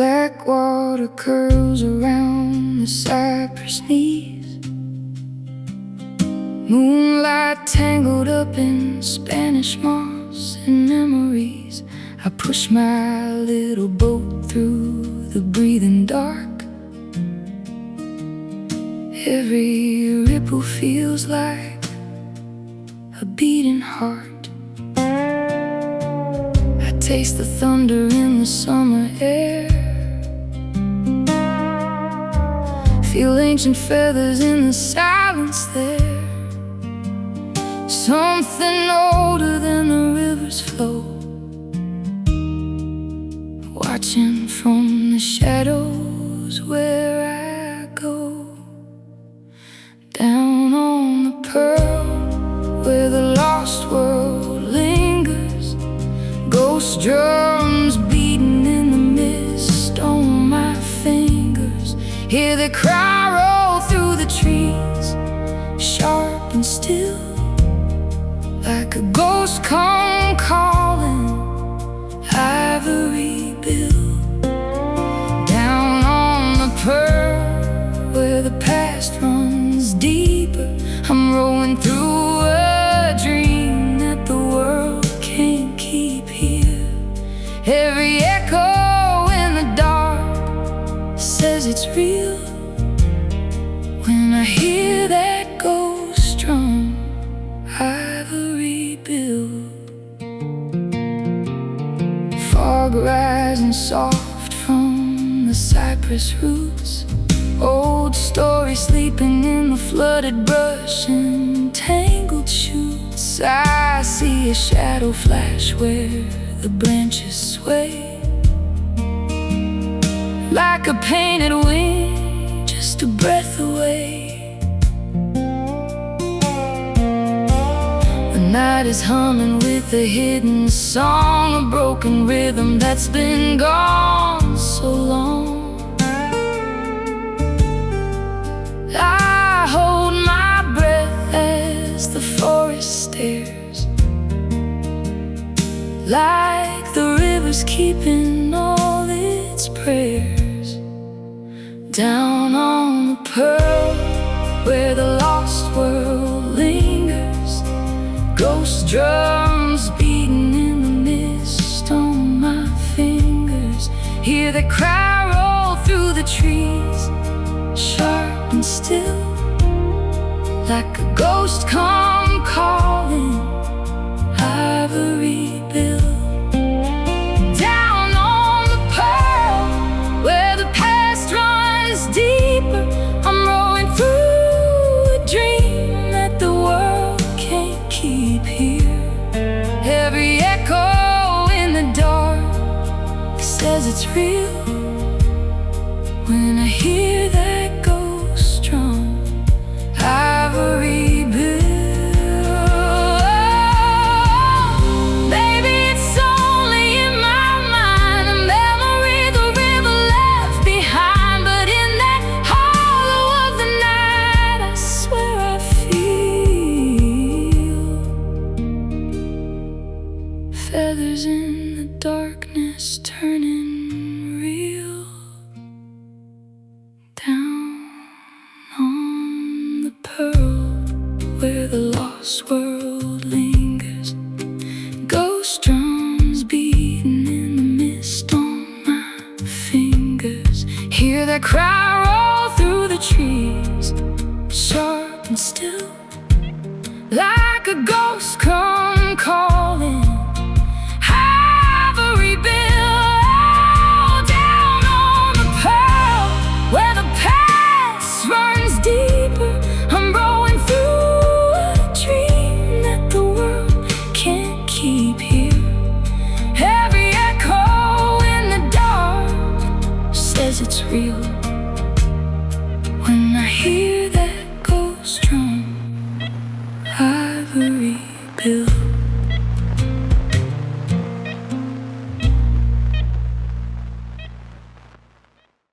Black water curls around the cypress knees. Moonlight tangled up in Spanish moss and memories. I push my little boat through the breathing dark. Every ripple feels like a beating heart. I taste the thunder in the summer air, feel ancient feathers in the silence there. Something older than the river's flow, watching from the shadows where I go. Down on the pearl where the lost world lingers, ghost drums beating in the mist on my fingers. Hear the cry roll through the trees, sharp and still, like a ghost come calling, Ivory-billed. Down on the pearl where the past runs deeper, I'm rolling through a dream that the world can't keep here. Every echo in the dark says it's real. When I hear that ghost drum, Ivory-billed. Fog rising soft from the cypress roots, old story sleeping in the flooded brush and tangled shoots. I see a shadow flash where the branches sway, like a painted wing, just a breath away. The night is humming with a hidden song, a broken rhythm that's been gone so long. I hold my breath as the forest stares, like the river's keeping all its prayers. Down on the pearl where the lost world lingers, ghost drums beating in the mist on my fingers. Hear the cry roll through the trees, sharp and still, like a ghost come calling, Ivory-billed. Down on the pearl where the past runs deeper, I'm rolling through a dream that the world can't keep here. Every echo in the dark says it's real. When I hear that ghost drum, Ivory-billed. Baby, it's only in my mind, a memory the river left behind. But in that hollow of the night, I swear I feel feathers in the darkness turning real. Down on the pearl where the lost world lingers, ghost drums beating in the mist on my fingers. Hear that cry roll through the trees, sharp and still, like a ghost come calling, Ivory-billed. Down on the pearl where the past runs deeper, I'm rolling through a dream that the world can't keep here. Every echo in the dark says it's real. When I hear that ghost drum, Ivory-billed.